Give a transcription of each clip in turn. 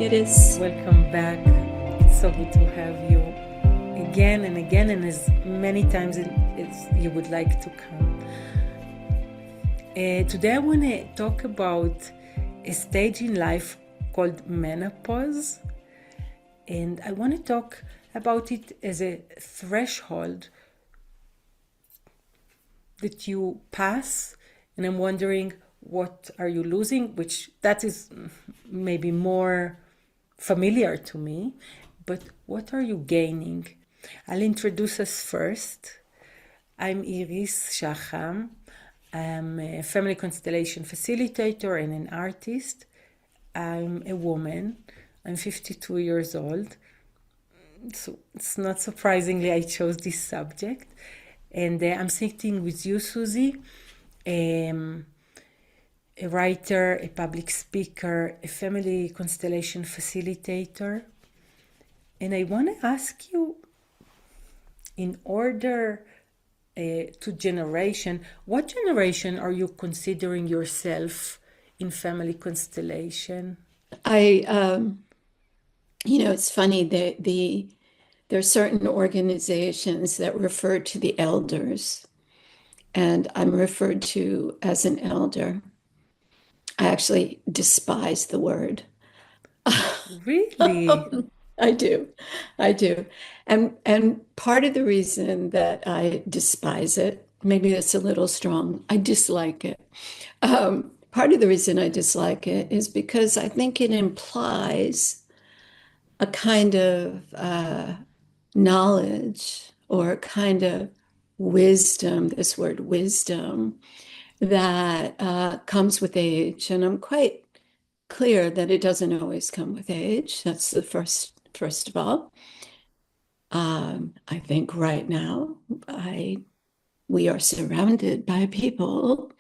Iris. Welcome back. It's so good to have you again and again, and as many times as you would like to come. Today, I want to talk about a stage in life called menopause, and I want to talk about it as a threshold that you pass, and I'm wondering what are you losing, which that is maybe more familiar to me, but what are you gaining? I'll introduce us first. I'm Iris Shacham. I'm a family constellation facilitator and an artist. I'm a woman. I'm 52 years old. So it's not surprisingly I chose this subject. And I'm sitting with you, Suzi, a writer, a public speaker, a family constellation facilitator. And I want to ask you, in order to generation, what generation are you considering yourself in family constellation? It's funny that there are certain organizations that refer to the elders, and I'm referred to as an elder. I actually despise the word. Really? I do. I do. And part of the reason that I despise it, maybe it's a little strong, I dislike it. Part of the reason I dislike it is because I think it implies a kind of knowledge or a kind of wisdom, this word wisdom, that comes with age. And I'm quite clear that it doesn't always come with age. That's the first of all. I think right now we are surrounded by people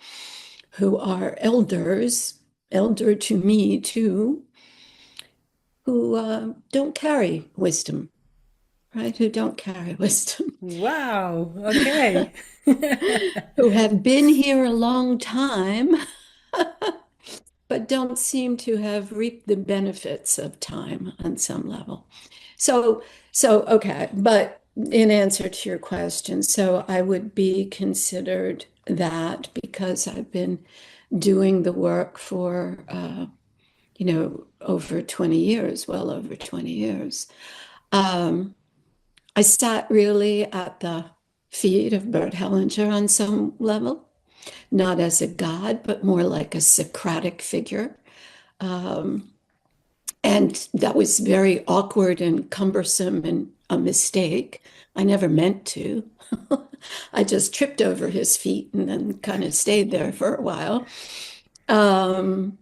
who are elders, elder to me too, who don't carry wisdom, right? Who don't carry wisdom, Wow. Okay. who have been here a long time, but don't seem to have reaped the benefits of time on some level. So, okay, but in answer to your question, so I would be considered that because I've been doing the work for, over 20 years, well over 20 years. I sat really at the feet of Bert Hellinger on some level, not as a god, but more like a Socratic figure. And that was very awkward and cumbersome and a mistake. I never meant to. I just tripped over his feet and then kind of stayed there for a while. And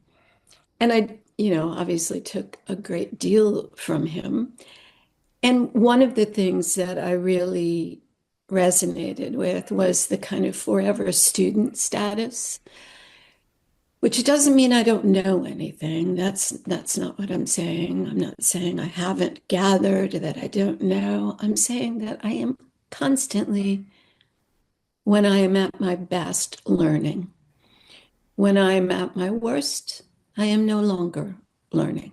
I, obviously took a great deal from him. And one of the things that I really resonated with was the kind of forever student status, which doesn't mean I don't know anything. That's not what I'm saying. I'm not saying I haven't gathered, that I don't know. I'm saying that I am constantly, when I am at my best, learning. When I am at my worst, I am no longer learning.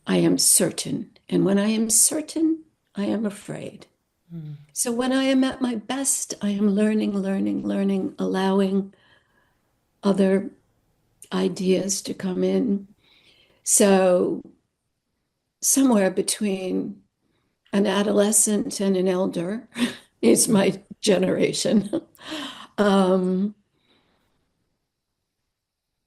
I am certain. And when I am certain, I am afraid. So when I am at my best, I am learning, allowing other ideas to come in. So somewhere between an adolescent and an elder is my generation.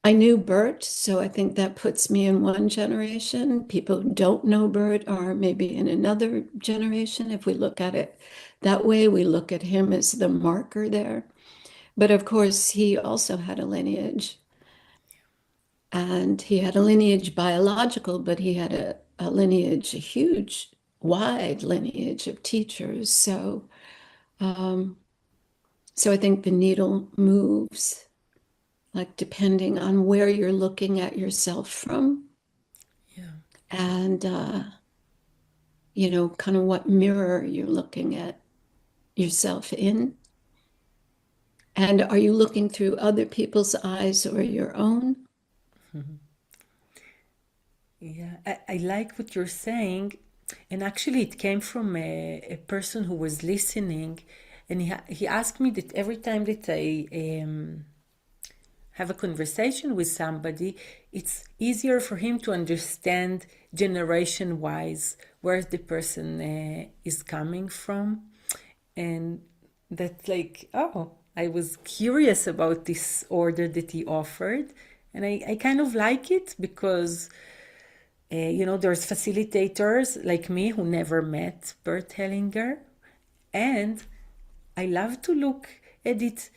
I knew Bert, so I think that puts me in one generation. People who don't know Bert are maybe in another generation. If we look at it that way, we look at him as the marker there. But of course, he also had a lineage. And he had a lineage biological, but he had a lineage, a huge, wide lineage of teachers. So I think the needle moves, like depending on where you're looking at yourself from. Yeah. And, kind of what mirror you're looking at yourself in. And are you looking through other people's eyes or your own? Yeah, I like what you're saying. And actually, it came from a person who was listening. And he asked me that every time that I have a conversation with somebody, it's easier for him to understand generation wise where the person is coming from. And that's like, oh, I was curious about this order that he offered. And I kind of like it because there's facilitators like me who never met Bert Hellinger. And I love to look at it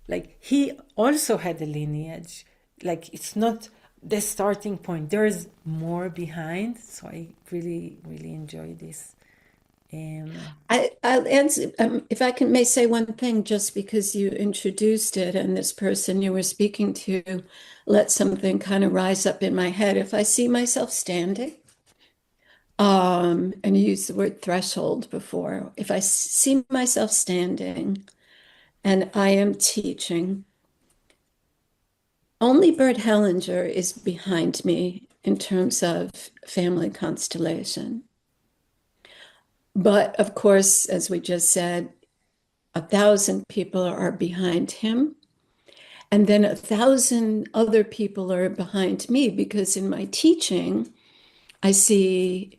like he also had a lineage. Like it's not the starting point, there's more behind. So I really, really enjoy this. I'll answer, if I can may say one thing, just because you introduced it and this person you were speaking to let something kind of rise up in my head. If I see myself standing, and you used the word threshold before, if I see myself standing and I am teaching, only Bert Hellinger is behind me in terms of family constellation. But of course, as we just said, 1,000 people are behind him. And then 1,000 other people are behind me because in my teaching, I see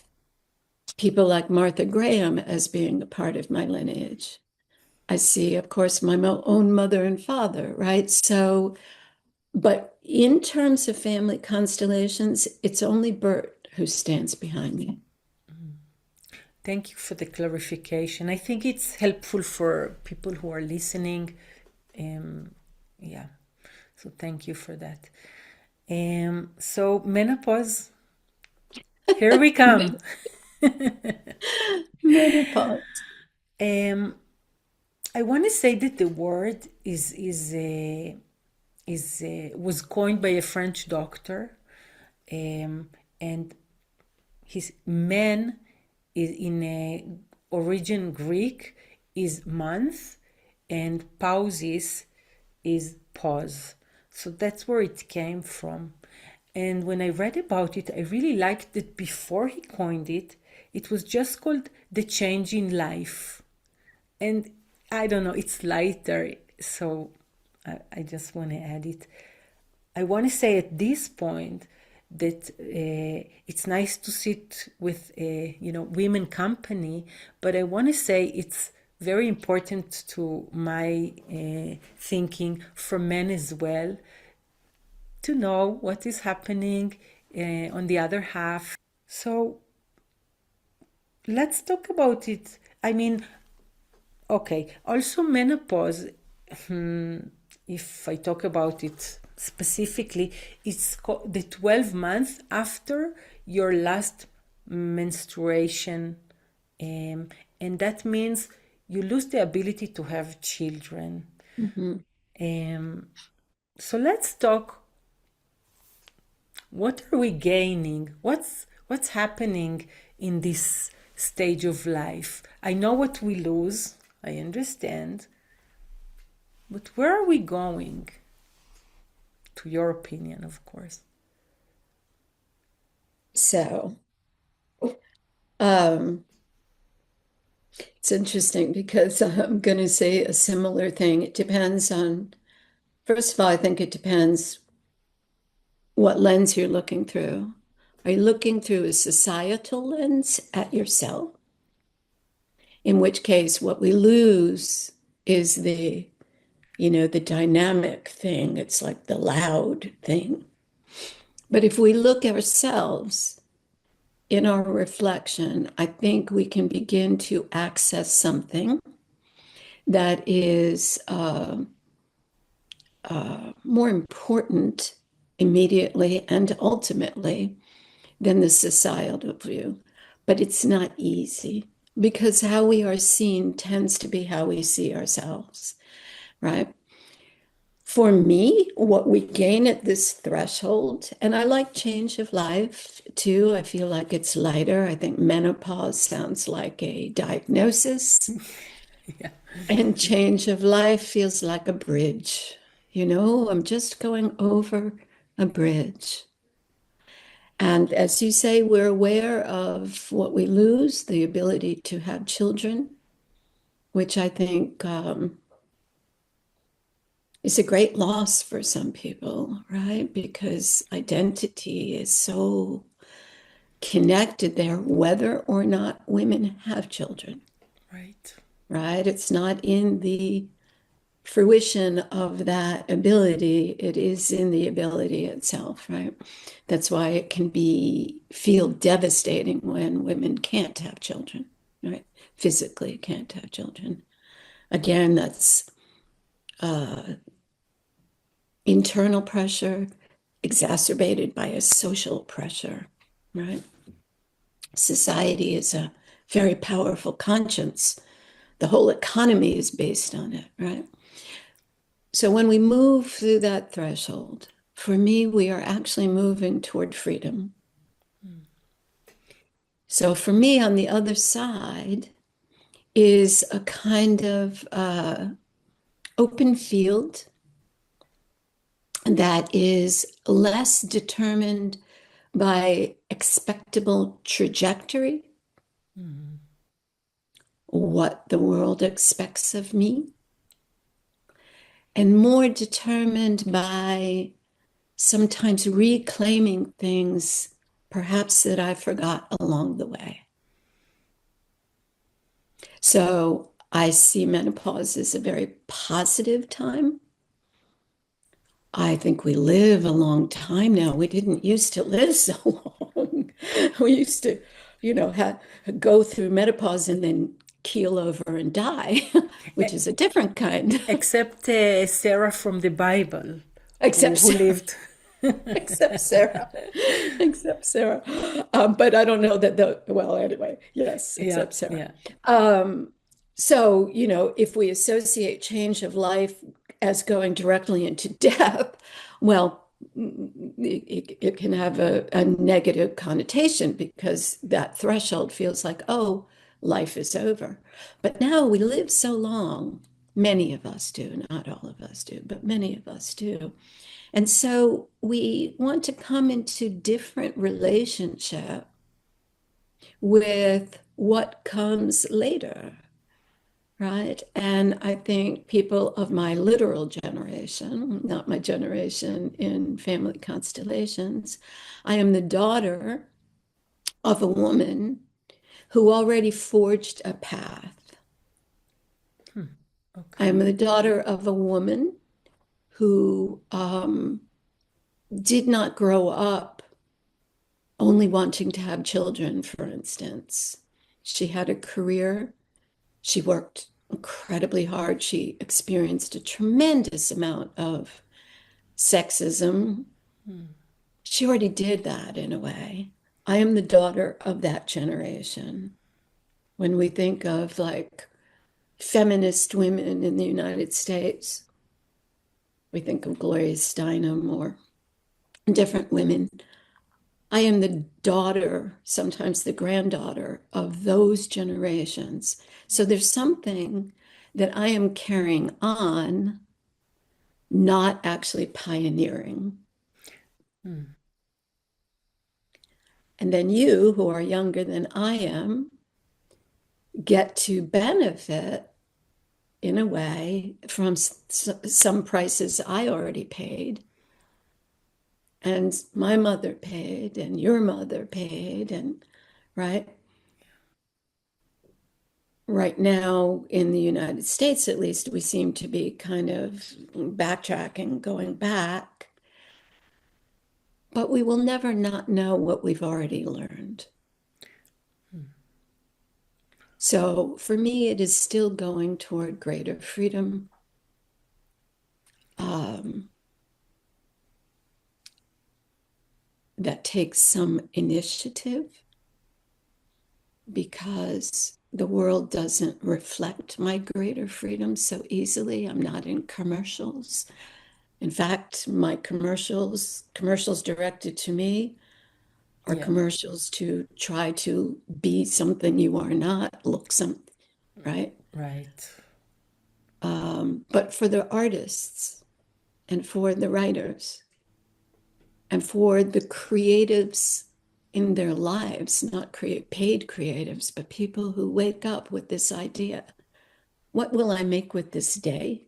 people like Martha Graham as being a part of my lineage. I see, of course, my own mother and father, right? So, but in terms of family constellations, it's only Bert who stands behind me. Thank you for the clarification. I think it's helpful for people who are listening. Yeah, so thank you for that. So menopause, here we come. Menopause. um, I want to say that the word is was coined by a French doctor, and his men is in a origin Greek is month, and pausis is pause. So that's where it came from. And when I read about it, I really liked that before he coined it, it was just called the change in life. And I don't know, it's lighter. So I just want to add it. I want to say at this point that it's nice to sit with women company, but I want to say it's very important to my thinking for men as well to know what is happening on the other half. So let's talk about it. I mean, okay, also menopause, if I talk about it specifically, it's the 12 months after your last menstruation. And that means you lose the ability to have children. Mhm. Um, so let's talk, what are we gaining? What's happening in this stage of life? I know what we lose, I understand, but where are we going? To your opinion, of course. So, um, it's interesting because I'm going to say a similar thing. It depends on, first of all, I think it depends what lens you're looking through. Are you looking through a societal lens at yourself? In which case, what we lose is the dynamic thing. It's like the loud thing. But if we look at ourselves in our reflection, I think we can begin to access something that is more important immediately and ultimately than the societal view. But it's not easy because how we are seen tends to be how we see ourselves, right? For me, what we gain at this threshold, and I like change of life too. I feel like it's lighter. I think menopause sounds like a diagnosis, Yeah. and change of life feels like a bridge. I'm just going over a bridge. And as you say, we're aware of what we lose, the ability to have children, which I think is a great loss for some people, right? Because identity is so connected there, whether or not women have children, Right. right? It's not in the fruition of that ability, it is in the ability itself, right? That's why it can feel devastating when women can't have children, right? Physically can't have children. Again, that's internal pressure exacerbated by a social pressure, right? Society is a very powerful conscience. The whole economy is based on it, right? So when we move through that threshold, for me, we are actually moving toward freedom. So for me, on the other side is a kind of open field that is less determined by expectable trajectory, what the world expects of me, and more determined by sometimes reclaiming things perhaps that I forgot along the way. So I see menopause as a very positive time. I think we live a long time now. We didn't used to live so long. We used to, go through menopause and then keel over and die, which is a different kind. Except Sarah from the Bible, Except who Sarah. lived. Except Sarah. Except Sarah. But I don't know that well, anyway, yes, Yeah, except Sarah. yeah, So, if we associate change of life as going directly into death, well, it can have a negative connotation because that threshold feels like, oh, life is over. But now we live so long, many of us do, not all of us do, but many of us do. And so we want to come into different relationship with what comes later, right? And I think people of my literal generation, not my generation in family constellations, I am the daughter of a woman who already forged a path. I am okay. the daughter of a woman who did not grow up only wanting to have children, for instance. She had a career. She worked incredibly hard. She experienced a tremendous amount of sexism. She already did that in a way. I am the daughter of that generation. When we think of like feminist women in the United States, we think of Gloria Steinem or different women. I am the daughter, sometimes the granddaughter of those generations. So there's something that I am carrying on, not actually pioneering. And then you, who are younger than I am, get to benefit in a way from some prices I already paid, and my mother paid, and your mother paid, and right. Right now in the United States, at least, we seem to be kind of backtracking, going back, but we will never not know what we've already learned. So for me, it is still going toward greater freedom. That takes some initiative because the world doesn't reflect my greater freedom so easily. I'm not in commercials. In fact, my commercials directed to me are Yeah, commercials to try to be something you are not, look something, right? right. But for the artists and for the writers and for the creatives in their lives, not create paid creatives, but people who wake up with this idea, what will I make with this day?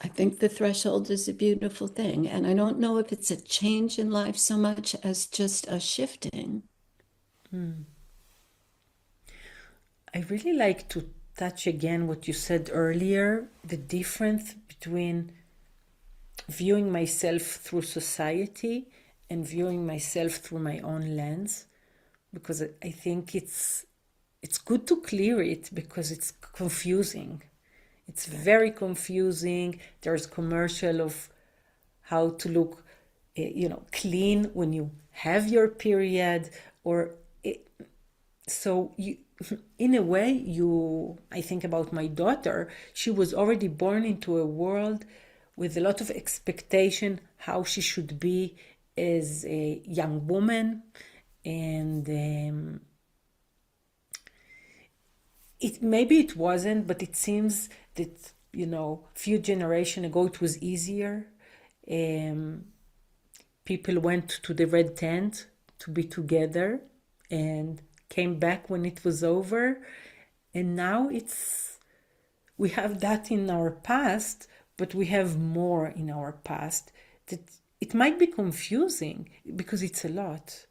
I think the threshold is a beautiful thing. And I don't know if it's a change in life so much as just a shifting. I really like to touch again what you said earlier, the difference between viewing myself through society and viewing myself through my own lens, because I think it's good to clear it because it's confusing. It's very confusing. There's commercial of how to look, clean when you have your period, or so you, in a way, I think about my daughter. She was already born into a world with a lot of expectation how she should be as a young woman, and it wasn't, but it seems that few generation ago it was easier. People went to the red tent to be together and came back when it was over, and now we have that in our past, but we have more in our past that it might be confusing because it's a lot.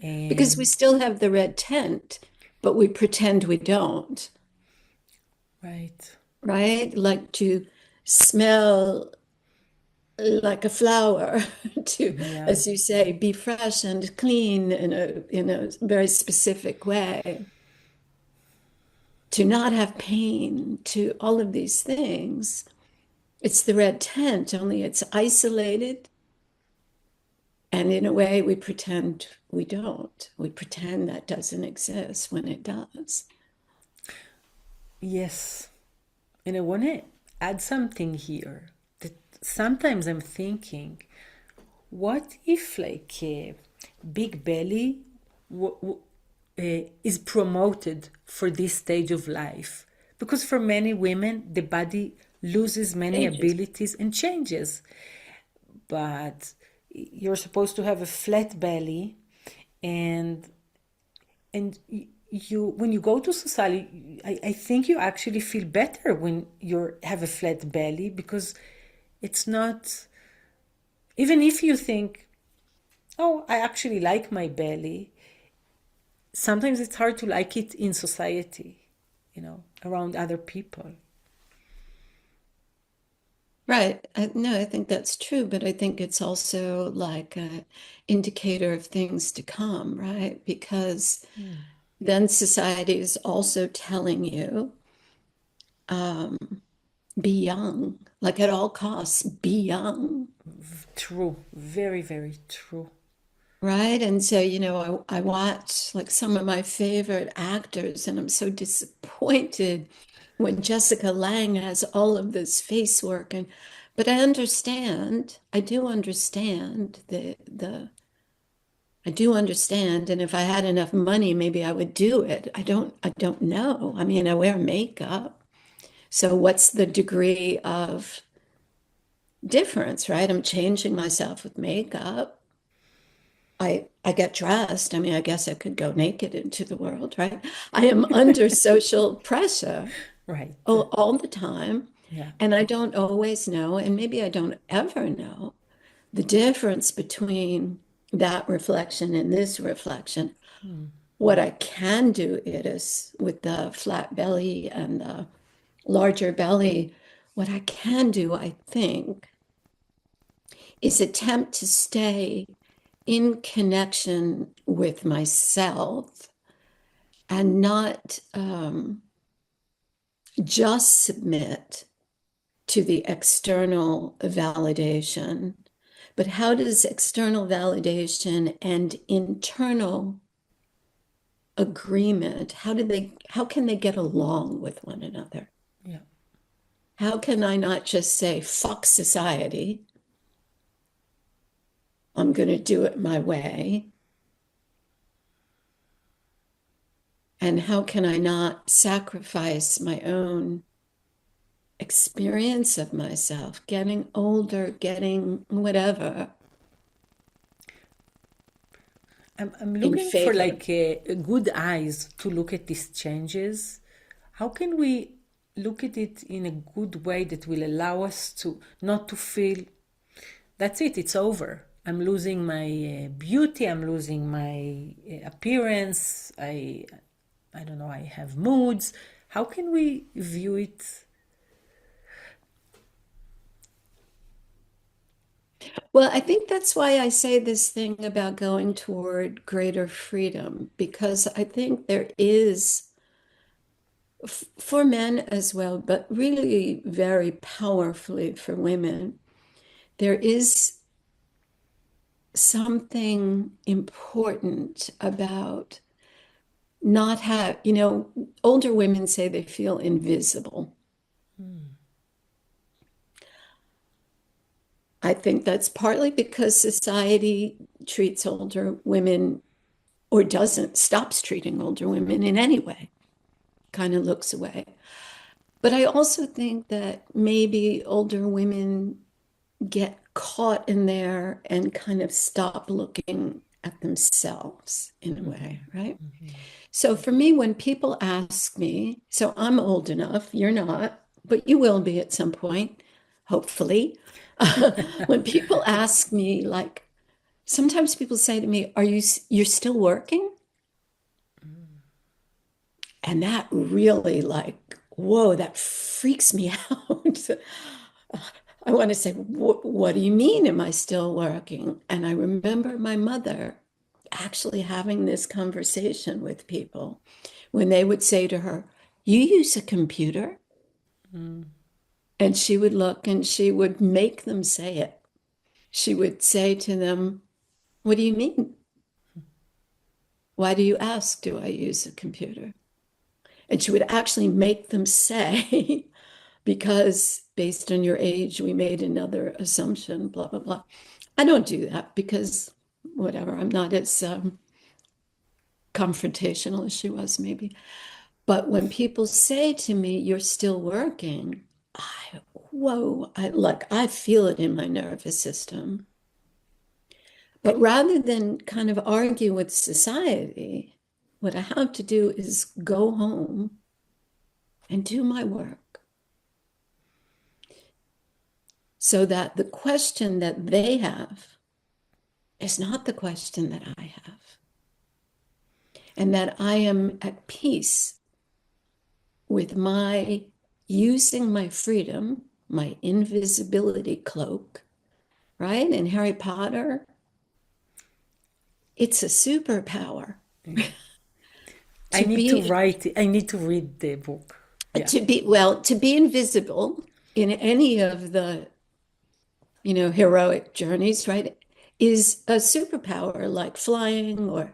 Because we still have the red tent, but we pretend we don't, Right. right? Like to smell like a flower, to, Yeah. as you say, be fresh and clean in a very specific way, to not have pain, to all of these things. It's the red tent, only it's isolated. And in a way, we pretend we don't. We pretend that doesn't exist when it does. Yes. And I want to add something here that sometimes I'm thinking, what if like a big belly is promoted for this stage of life? Because for many women, the body loses many Changes. abilities and changes. But you're supposed to have a flat belly, and you when you go to society, I think you actually feel better when you have a flat belly, because it's not, even if you think, oh, I actually like my belly, sometimes it's hard to like it in society, around other people. Right. No, I think that's true, but I think it's also like an indicator of things to come, right? Because then society is also telling you, be young, like at all costs, be young, True, very, very true. right? And so, I watch like some of my favorite actors, and I'm so disappointed when Jessica Lange has all of this face work. But I do understand I do understand. And if I had enough money, maybe I would do it. I don't know. I mean, I wear makeup. So what's the degree of difference, right? I'm changing myself with makeup. I get dressed. I mean, I guess I could go naked into the world, right? I am under social pressure Right. all the time, Yeah. and I don't always know, and maybe I don't ever know the difference between that reflection and this reflection. What I can do is with the flat belly and the larger belly, what I can do, I think, is attempt to stay in connection with myself and not just submit to the external validation, but how does external validation and internal agreement, how can they get along with one another? Yeah. How can I not just say, fuck society, I'm going to do it my way? And how can I not sacrifice my own experience of myself, getting older, getting whatever, I'm in looking for favor. like a good eyes to look at these changes. How can we look at it in a good way that will allow us to not to feel that's it, it's over. I'm losing my beauty, I'm losing my appearance, I don't know, I have moods. How can we view it? Well, I think that's why I say this thing about going toward greater freedom, because I think there is, for men as well, but really very powerfully for women, there is something important about not have, older women say they feel invisible. I think that's partly because society treats older women or doesn't, stops treating older women in any way, kind of looks away. But I also think that maybe older women get caught in there and kind of stop looking at themselves in a way, right? So for me, when people ask me, so I'm old enough, you're not, but you will be at some point, hopefully. When people ask me, like, sometimes people say to me, you're still working? And that really, like, whoa, that freaks me out. I want to say, what do you mean, am I still working? And I remember my mother actually having this conversation with people when they would say to her, you use a computer? And she would look and she would make them say it. She would say to them, what do you mean? Why do you ask, do I use a computer? And she would actually make them say, because based on your age, we made another assumption, blah, blah, blah. I don't do that because whatever, I'm not as confrontational as she was, maybe. But when people say to me, you're still working, I feel it in my nervous system. But rather than kind of argue with society, what I have to do is go home and do my work so that the question that they have is not the question that I have, and that I am at peace with my using my freedom, my invisibility cloak, right? In Harry Potter, it's a superpower I to need to be write it. I need to read the book. Yeah. to be invisible in any of the heroic journeys, right, is a superpower, like flying or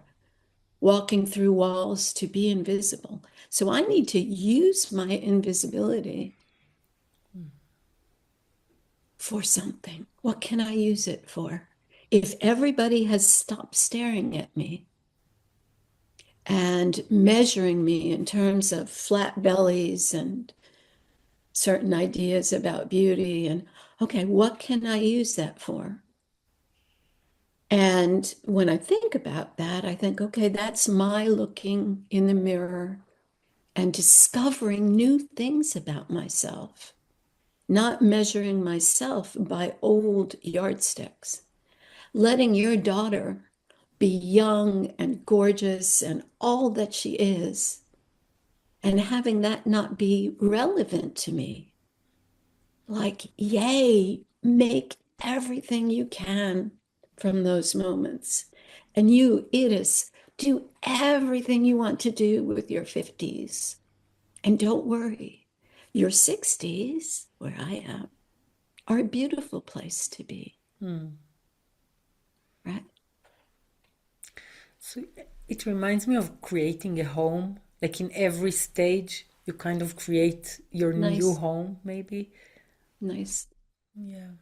walking through walls, to be invisible. So I need to use my invisibility for something. What can I use it for? If everybody has stopped staring at me and measuring me in terms of flat bellies and certain ideas about beauty, and okay, what can I use that for? And when I think about that, I think, okay, that's my looking in the mirror and discovering new things about myself, not measuring myself by old yardsticks, letting your daughter be young and gorgeous and all that she is, and having that not be relevant to me. Like, yay, make everything you can from those moments. And you, Edith, do everything you want to do with your 50s. And don't worry, your 60s, where I am, are a beautiful place to be. Right? So it reminds me of creating a home. Like in every stage, you kind of create your new Nice, home, maybe. nice. Yeah.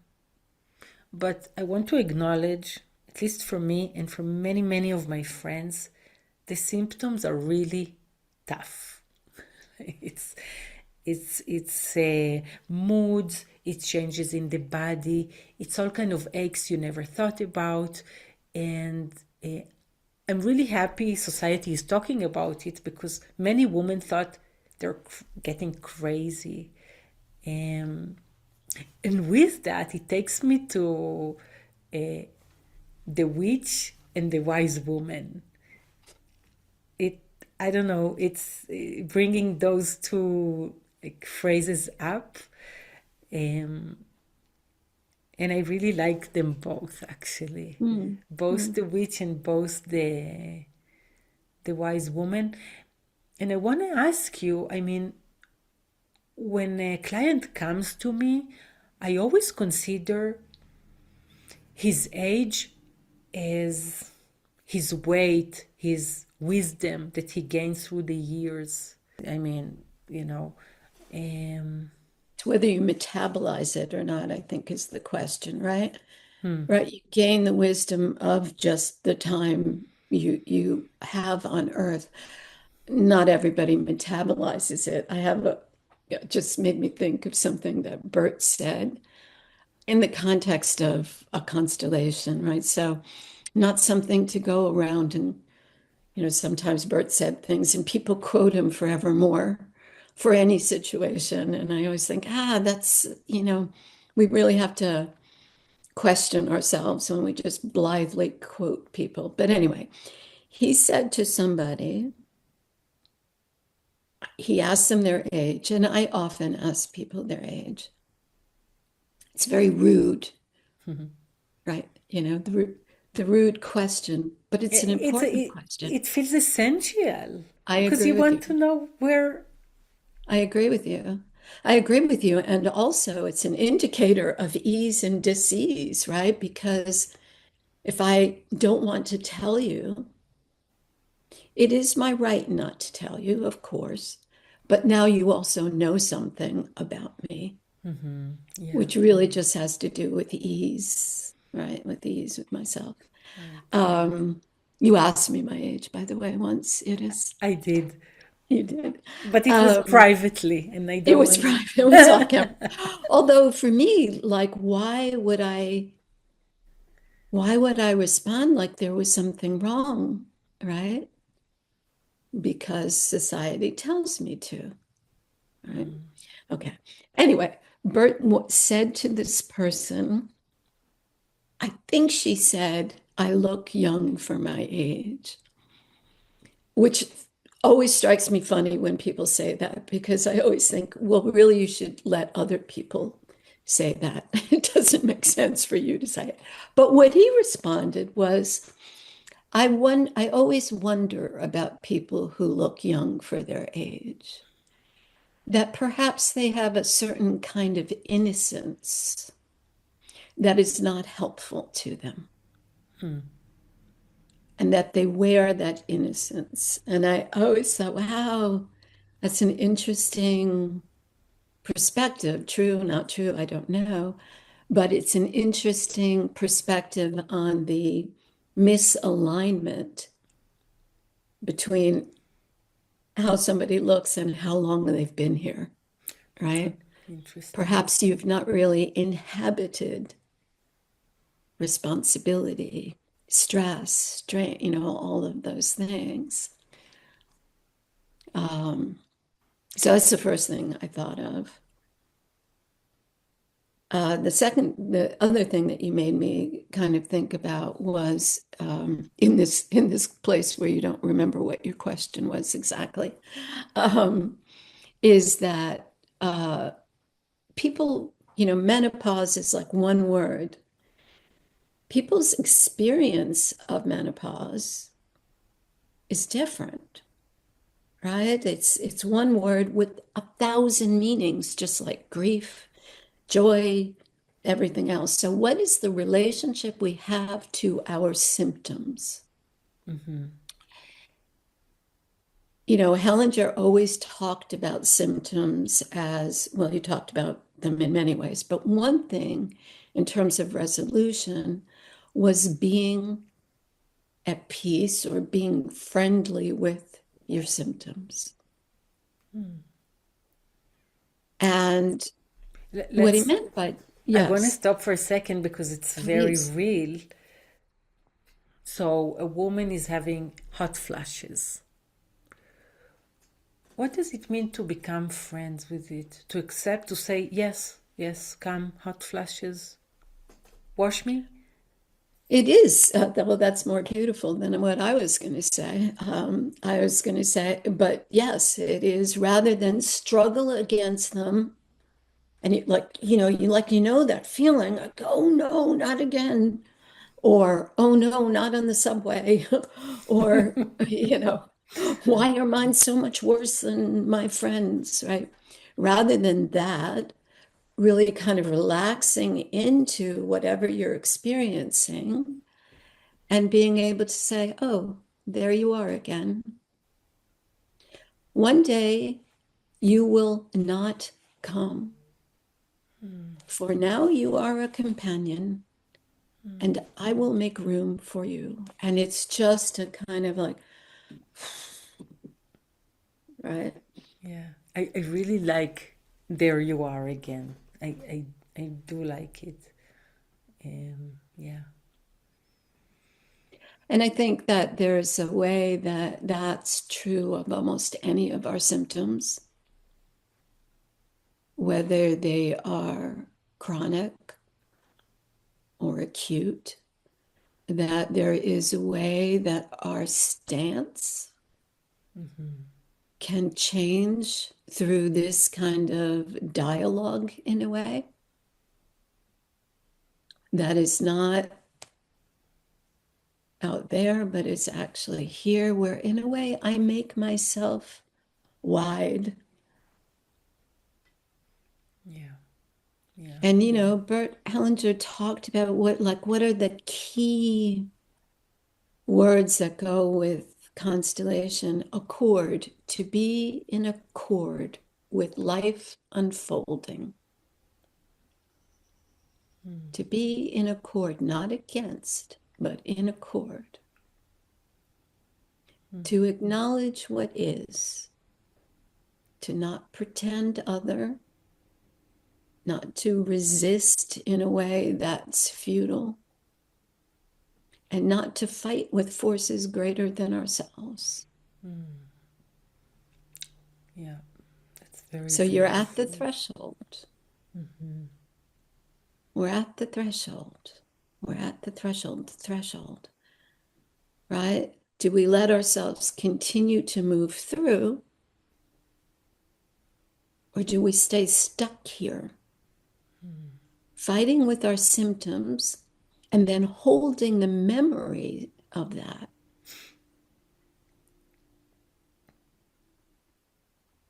But I want to acknowledge, at least for me and for many, many of my friends, the symptoms are really tough. It's it's moods, it's changes in the body, it's all kind of aches you never thought about, and I'm really happy society is talking about it because many women thought they're getting crazy. Um, and with that, it takes me to uh, the witch and the wise woman. It, I don't know, it's bringing those two like, phrases up. Um, and I really like them both, actually. Mm, Both mm. the witch and both the wise woman. And I want to ask you, I mean, when a client comes to me, I always consider his age as his weight, his wisdom that he gained through the years. I mean, you know, um, It's whether you metabolize it or not, I think is the question, right? Right. You gain the wisdom of just the time you have on Earth. Not everybody metabolizes it. It just made me think of something that Bert said in the context of a constellation, right? So not something to go around and, sometimes Bert said things and people quote him forevermore for any situation. And I always think, we really have to question ourselves when we just blithely quote people. But anyway, he said to somebody, he asked them their age, and I often ask people their age. It's very rude, right? The rude question, but it's an important question. it feels essential I because agree you with want you. to know where. I agree with you. I agree with you. And also, it's an indicator of ease and dis-ease, right? Because if I don't want to tell you, it is my right not to tell you, of course. But now you also know something about me, Yeah, which really just has to do with ease, right? With ease with myself. right. Um, you asked me my age, by the way, once. It is, I did, you did. but it was Um, privately, and I it don't was want. private, it was off camera. Although for me, like, why would I respond like there was something wrong, right? Because society tells me to, right? Okay. Anyway, Bert said to this person, I think she said, I look young for my age, which always strikes me funny when people say that because I always think, well, really, you should let other people say that. It doesn't make sense for you to say it. But what he responded was, I always wonder about people who look young for their age, that perhaps they have a certain kind of innocence that is not helpful to them, and that they wear that innocence. And I always thought, wow, that's an interesting perspective. True, not true, I don't know. But it's an interesting perspective on the misalignment between how somebody looks and how long they've been here, right? Interesting. Perhaps you've not really inhabited responsibility, stress, strain, all of those things. Um, so that's the first thing I thought of. The other thing that you made me kind of think about was in this place where you don't remember what your question was exactly, um, is that people, menopause is like one word. People's experience of menopause is different, right? It's one word with 1,000 meanings, just like grief, joy, everything else. So, what is the relationship we have to our symptoms? Hellinger always talked about symptoms as well, he talked about them in many ways, but one thing in terms of resolution was being at peace or being friendly with your symptoms. And what he Let's. meant by, I want to yes, stop for a second because it's very please. real. So a woman is having hot flashes. What does it mean to become friends with it? To accept, to say, yes, yes, come, hot flashes, wash me? It is, well, that's more beautiful than what I was going to say. I was going to say, but yes, it is rather than struggle against them. And that feeling like, oh no, not again. Or, oh no, not on the subway. Or, why are mine so much worse than my friends, right? Rather than that, really kind of relaxing into whatever you're experiencing and being able to say, oh, there you are again. One day you will not come, for now you are a companion, and I will make room for you. And it's just a kind of like, right? Yeah, I really like There You Are Again. I do like it. Yeah. And I think that there's a way that that's true of almost any of our symptoms, whether they are chronic or acute, that there is a way that our stance can change through this kind of dialogue in a way that is not out there, but it's actually here, where in a way I make myself wide. Yeah. Yeah. And Yeah. Bert Hellinger talked about what are the key words that go with constellation: accord, to be in accord with life unfolding, to be in accord, not against, but in accord, to acknowledge what is, to not pretend other, not to resist in a way that's futile, and not to fight with forces greater than ourselves. Yeah. That's very So you're at the beautiful. threshold. We're at the threshold. We're at the threshold, right? Do we let ourselves continue to move through, or do we stay stuck here, fighting with our symptoms and then holding the memory of that,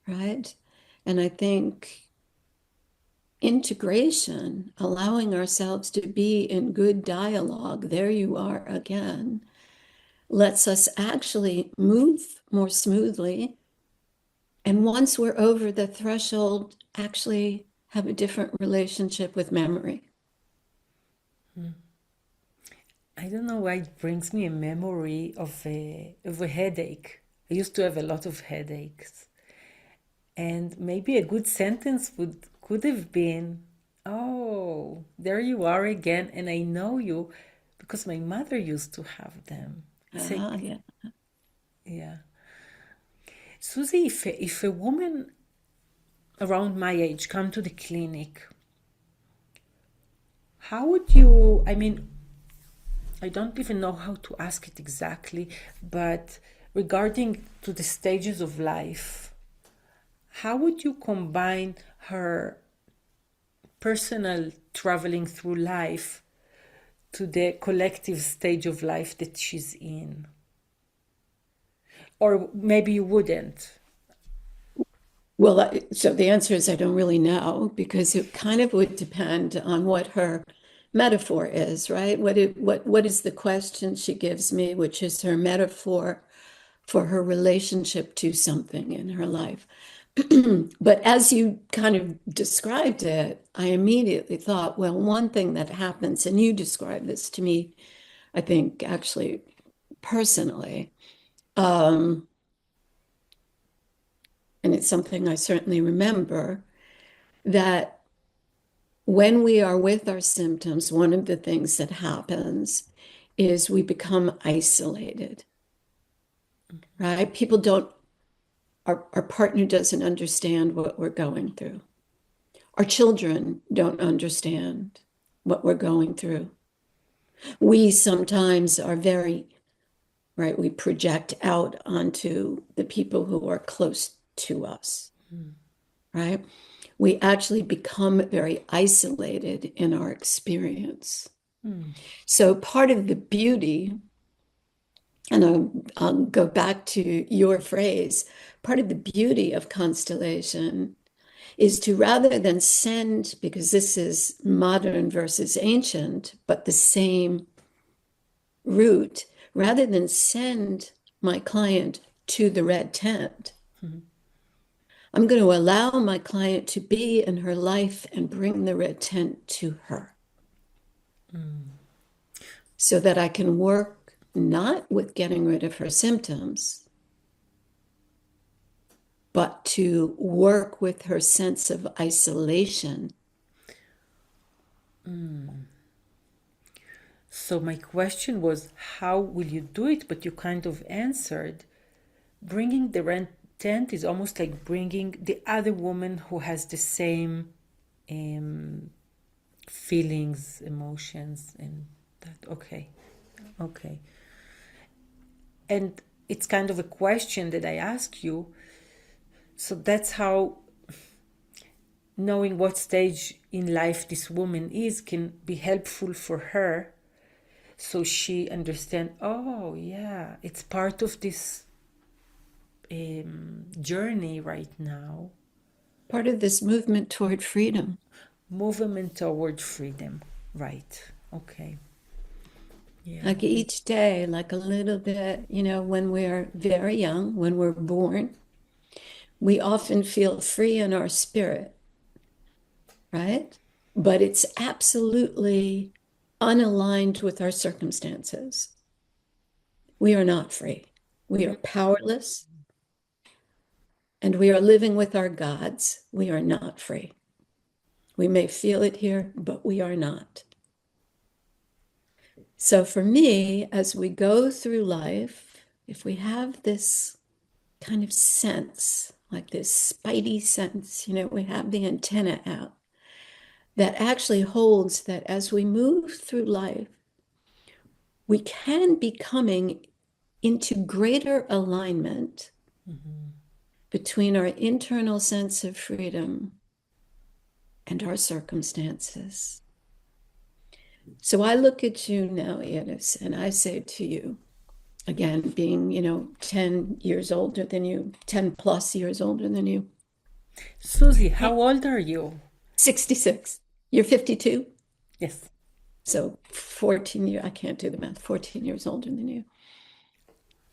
right? And I think integration, allowing ourselves to be in good dialogue, there you are again, lets us actually move more smoothly. And once we're over the threshold, actually have a different relationship with memory. I don't know why it brings me a memory of a headache. I used to have a lot of headaches. And maybe a good sentence could have been, "Oh, there you are again, and I know you because my mother used to have them." It's Ah, like, yeah. yeah. Susie, if a woman around my age come to the clinic, how would you, I mean, I don't even know how to ask it exactly, but regarding to the stages of life, how would you combine her personal traveling through life to the collective stage of life that she's in? Or maybe you wouldn't. Well, so the answer is I don't really know, because it kind of would depend on what her metaphor is, right? What is the question she gives me, which is her metaphor for her relationship to something in her life. But as you kind of described it, I immediately thought, well, one thing that happens, and you described this to me, I think actually personally, um, and it's something I certainly remember, that when we are with our symptoms, one of the things that happens is we become isolated, right? People don't, our partner doesn't understand what we're going through. Our children don't understand what we're going through. We sometimes are very, right, we project out onto the people who are close to us, right? We actually become very isolated in our experience. So part of the beauty, and I'll go back to your phrase, part of the beauty of constellation is to, rather than send, because this is modern versus ancient, but the same route, rather than send my client to the red tent, I'm going to allow my client to be in her life and bring the red tent to her so that I can work not with getting rid of her symptoms, but to work with her sense of isolation. So my question was, how will you do it? But you kind of answered. Bringing the rent tent is almost like bringing the other woman who has the same feelings, emotions, and that. Okay, okay. And it's kind of a question that I ask you. So that's how knowing what stage in life this woman is can be helpful for her, so she understand, oh yeah, it's part of this journey right now. Part of this movement toward freedom. Movement toward freedom. Right. Okay. Yeah. Like each day, like a little bit, when we're very young, when we're born, we often feel free in our spirit, right? But it's absolutely unaligned with our circumstances. We are not free. We are powerless, and we are living with our gods. We are not free. We may feel it here, but we are not. So for me, as we go through life, if we have this kind of sense, like this spidey sense, we have the antenna out, that actually holds that as we move through life, we can be coming into greater alignment between our internal sense of freedom and our circumstances. So I look at you now, Iris, and I say to you, again, being, 10 years older than you, 10 plus years older than you. Suzi, how old are you? 66. You're 52? Yes. So 14 years, I can't do the math, 14 years older than you.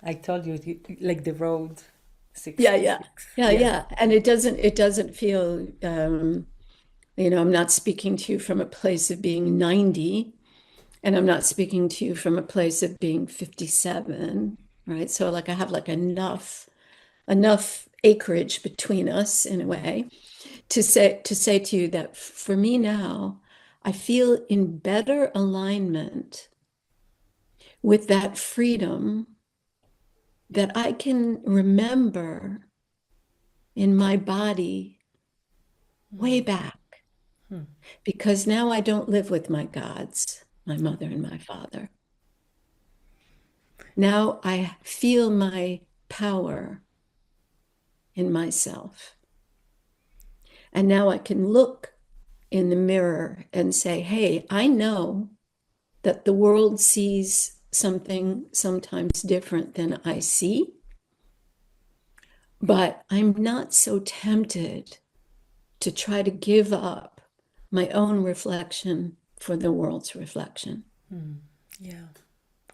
I told you, like the road, 66. Yeah. And it doesn't feel, I'm not speaking to you from a place of being 90, and I'm not speaking to you from a place of being 57, right? So like I have like enough acreage between us in a way to say to you that for me now, I feel in better alignment with that freedom that I can remember in my body way back. Because now I don't live with my gods, my mother and my father. Now I feel my power in myself. And now I can look in the mirror and say, hey, I know that the world sees something sometimes different than I see, but I'm not so tempted to try to give up my own reflection for the world's reflection. Yeah,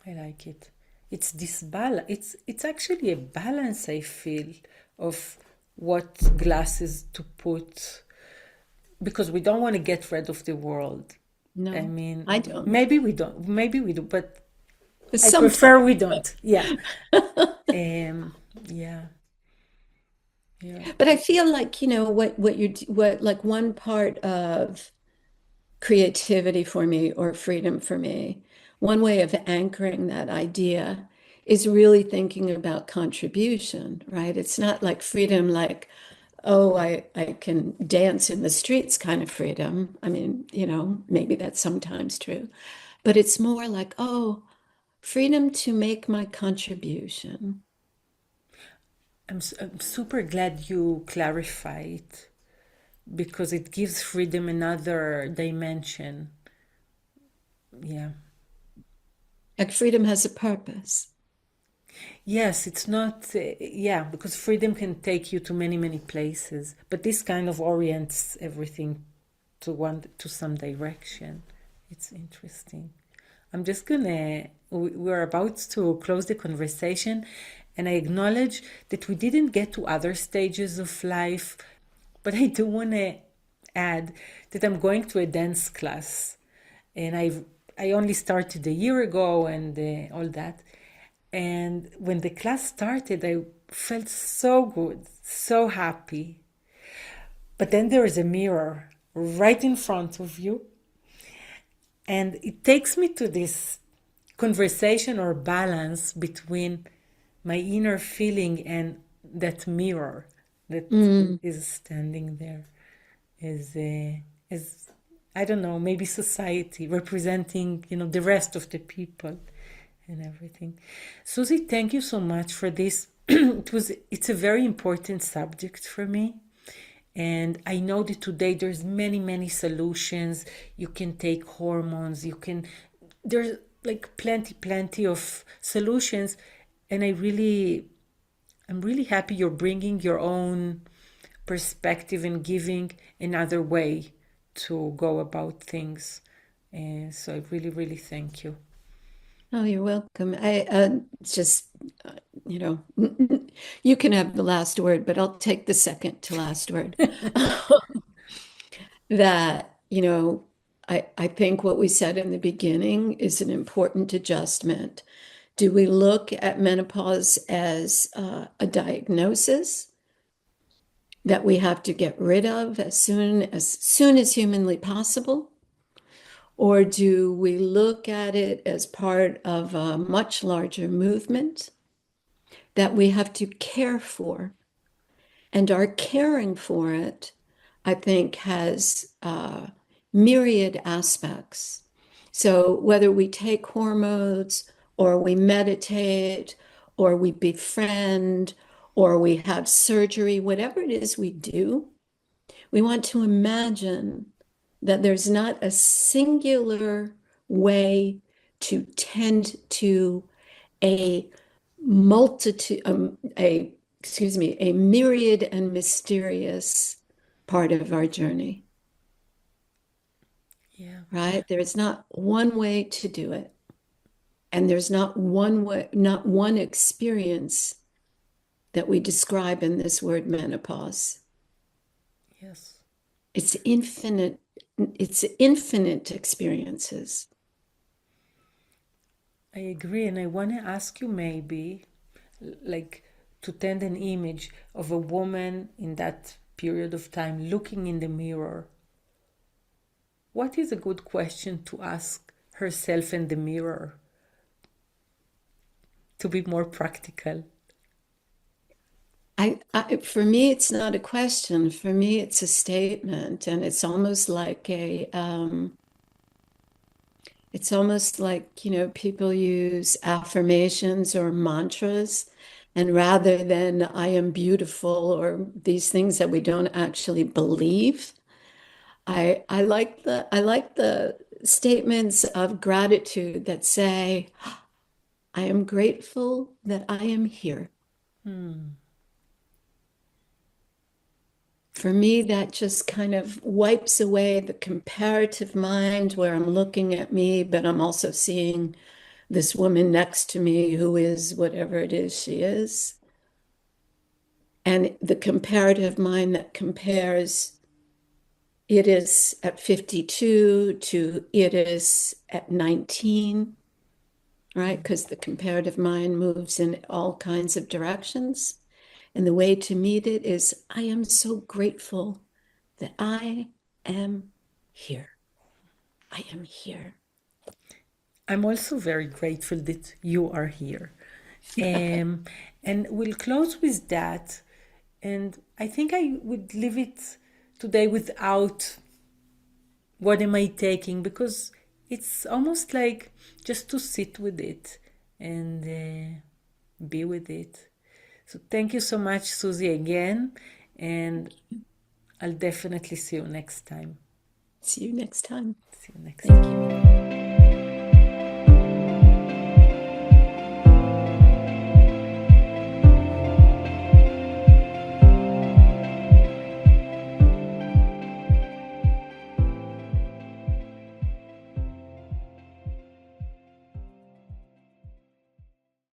I like it. It's this balance. It's actually a balance, I feel, of what glasses to put, because we don't want to get rid of the world. No, I mean, I don't. maybe we don't. Maybe we do, but I Sometimes. prefer we don't. Yeah. Yeah. Yeah. But I feel like, what like one part of creativity for me or freedom for me one way of anchoring that idea is really thinking about contribution, right? It's not like freedom, like, oh, I can dance in the streets kind of freedom. I mean, maybe that's sometimes true, but it's more like, oh, freedom to make my contribution. I'm super glad you clarified because it gives freedom another dimension. Yeah. Like freedom has a purpose. Yes, it's not, yeah, because freedom can take you to many, many places, but this kind of orients everything to some direction. It's interesting. I'm just gonna, we're about to close the conversation, and I acknowledge that we didn't get to other stages of life, but I do want to add that I'm going to a dance class, and I only started a year ago and all that. And when the class started, I felt so good, so happy. But then there is a mirror right in front of you, and it takes me to this conversation or balance between my inner feeling and that mirror that Mm. is standing there as I don't know, maybe society representing, the rest of the people and everything. Susie, thank you so much for this. It's a very important subject for me. And I know that today there's many, many solutions. You can take hormones, there's like plenty of solutions. And I'm really happy you're bringing your own perspective and giving another way to go about things. And so I really, really thank you. Oh, you're welcome. It's just, you know, you can have the last word, but I'll take the second to last word. That, I think what we said in the beginning is an important adjustment. Do we look at menopause as a diagnosis that we have to get rid of as soon as humanly possible? Or do we look at it as part of a much larger movement that we have to care for? And our caring for it, I think, has myriad aspects. So whether we take hormones or we meditate or we befriend or we have surgery, whatever it is we do, we want to imagine that there's not a singular way to tend to a multitude, a myriad and mysterious part of our journey, Yeah. right? There is not one way to do it. And there's not one way, not one experience that we describe in this word menopause. Yes. It's infinite, it's infinite experiences. I agree, and I want to ask you maybe, like, to tend an image of a woman in that period of time looking in the mirror. What is a good question to ask herself in the mirror to be more practical? For me, it's not a question. For me, it's a statement, and it's almost like, people use affirmations or mantras, and rather than I am beautiful or these things that we don't actually believe, I like the statements of gratitude that say, I am grateful that I am here. For me, that just kind of wipes away the comparative mind where I'm looking at me, but I'm also seeing this woman next to me who is whatever it is she is. And the comparative mind that compares it is at 52 to it is at 19, right? Because the comparative mind moves in all kinds of directions. And the way to meet it is I am so grateful that I am here. I am here. I'm also very grateful that you are here. Um, and we'll close with that. And I think I would leave it today without what am I taking, because it's almost like just to sit with it and be with it. So thank you so much, Susie, again. And I'll definitely see you next time. See you next time. See you next Thank time. you.